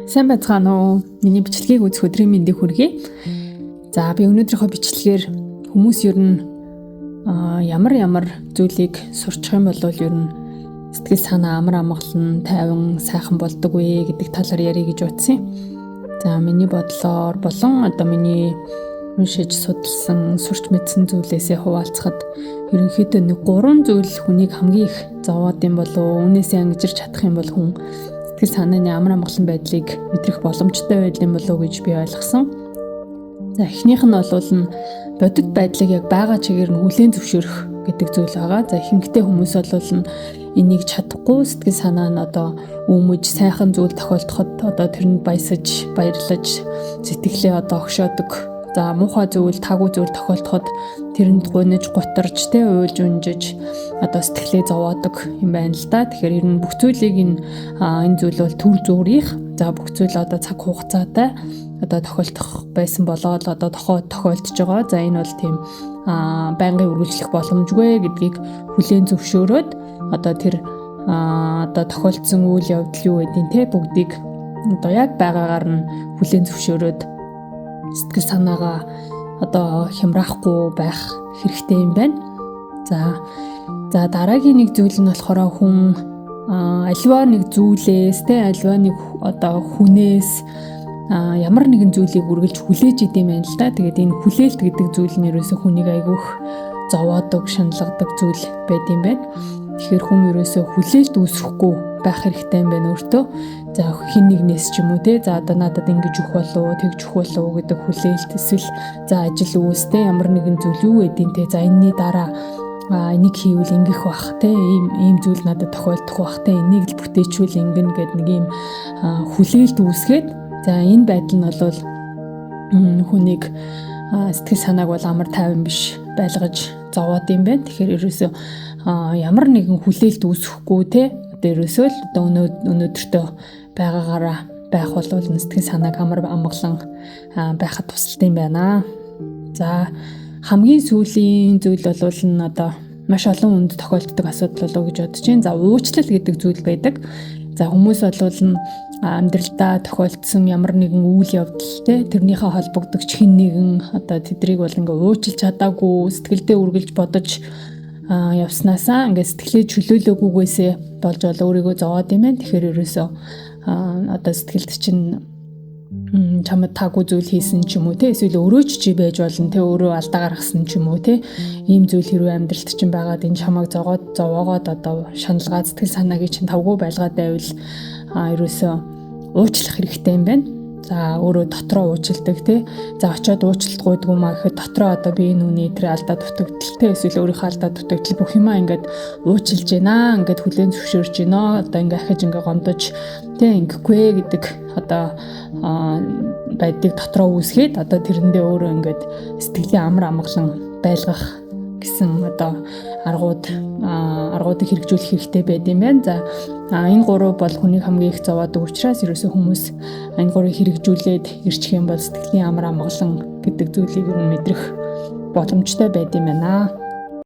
Сайн байцгаана уу? Миний бичлэгийг үзэх өдрийн мэндийг хүргэе. За би өнөөдрийнхөө бичлэгээр хүмүүс ер нь ямар зүйлийг сурчих юм бол ер нь сэтгэл санаа амар амгалан, тайван, сайхан болдог вэ гэдэг талаар ярих гэж утсан. За миний бодлоор болон миний уншиж судалсан, сурч мэдсэн зүйлээсээ хуваалцахад ерөнхийдөө нэг 3 зүйл хүнийг хамгийн их зовоод юм болов уу? Үүнээсээ ангижирч чадах юм бол хүн сэтгэл санааны амар амгалан байдлыг мэдрэх боломжтой байл юм болов уу гэж би ойлгосон. За эхнийх нь бол бодит байдлыг яг байгаа чигээр нь хүлээн зөвшөөрөх гэдэг зүйл байгаа. За ихэнхдээ хүмүүс бол энийг чадахгүй, сэтгэл санаа нь өмж сайхан зүйл тохиолдоход тэрэнд баясаж, баярлаж сэтгэлээ огшоодог. За муухай зүйл, таагүй зүйл тохиолдоход тэрэнд гуниж, гутарж, уйлж унжиж сэтгэлээ зовоодог юм байна л да. Тэгэхээр ер нь бүх зүйлийг энэ зүйл бол төр зүрих. За бүх зүйл цаг хугацаатай тохиолдох байсан болоод тохиолдож байгаа. За энэ бол тийм байнгын үргэлжлэх боломжгүй гэдгийг хүлээн зөвшөөрөөд тэр тохиолдсон үйл явдал юу гэдгийг бүгдийг яг байгаагаар нь хүлээн зөвшөөрөөд сэтгэл санаагаа хямраахгүй байх хэрэгтэй юм байна. За дараагийн нэг зүйл нь болохоор хүн аливаа нэг зүйлээс аливаа нэг хүнээс ямар нэгэн зүйлийг үргэлж хүлээж идэм байна л да. Тэгээд энэ хүлээлт гэдэг зүйл нь ерөөсөө хүнийг айгүйх зовоодог, шаналгадаг зүйл байд юм байна. Тэгэхээр хүн ерөөсөө хүлээлт үүсэхгүй байх хэрэгтэй юм байна өөртөө. За хин нэгнээс ч юм уу за надад ингэж өгөх болов, тэгж өгөх болов гэдэг хүлээлт, эсвэл за ажил үүстэй ямар нэгэн зүйл юу гэдیں за энэний дараа энийг хийвэл ингэх бах ийм зүйл надад тохиолдох бах энийг л бүтээчүүл ингэнэ гэдэг нэг ийм хүлээлт үүсгээд за энэ байдал нь бол хүнийг сэтгэл санааг бол амар тайван биш байлгаж зовоод юм байна. Тэгэхээр ерөөсөө ямар нэгэн хүлээлт үүсэхгүй ерөөсөө л өнөөдөртөө байгаагаараа байх бол сэтгэл санааг амар амгалан байхад тусалдаг юм байна. За хамгийн сүүлийн зүйл бол маш олон хүнд тохиолддог асуудал болов гэж бодож байна. За уучлал гэдэг зүйл байдаг. За хүмүүс бол амьдралдаа тохиолдсон ямар нэгэн үйл явдал тэрнийхээ холбогдогч хэн нэгэн тэдрийг бол уучлж чадаагүй, сэтгэлдээ үргэлж бодож явснаасаа сэтгэлээ чөлөөлөөгүйгээсээ болж өөрийгөө зовоод юм байна. Тэгэхээр ерөөсөө сэтгэлд чинь чамд таагүй зүйл хийсэн ч юм уу эсвэл өөрөө ч байж болно өөрөө алдаа гаргасан ч юм уу ийм зүйл хэрвээ амьдралд чинь байгаад энэ чамайг зовоогоод шаналгаад сэтгэл санааг чинь тавгүй байлгаад байвал ерөөсөө уучлах хэрэгтэй юм байна. За өөрөө дотроо уучлдаг За очиод уучлалт гуйдгүй маа гэхэд дотроо би энэ үний тэр алдаа дутагдaltaй эсвэл өөрийнхөө алдаа дутагдал бүх юмаа уучлж байна хүлээн зөвшөөрж байна ахиж гомдож ингэхгүй гэдэг байдгийг дотроо үүсгээд тэрэндээ өөрөө сэтгэлийн амар амгалан байлгах гэсэн аргуудыг хэрэгжүүлэх хэрэгтэй байд юм байна. За энэ 3 бол хүнийг хамгийн их зовоодог учраас ерөөсөө хүмүүс энэ 3-ыг хэрэгжүүлээд ирчих юм бол сэтгэлийн амар амгалан гэдэг зүйлийг мэдрэх боломжтой байд юм байна.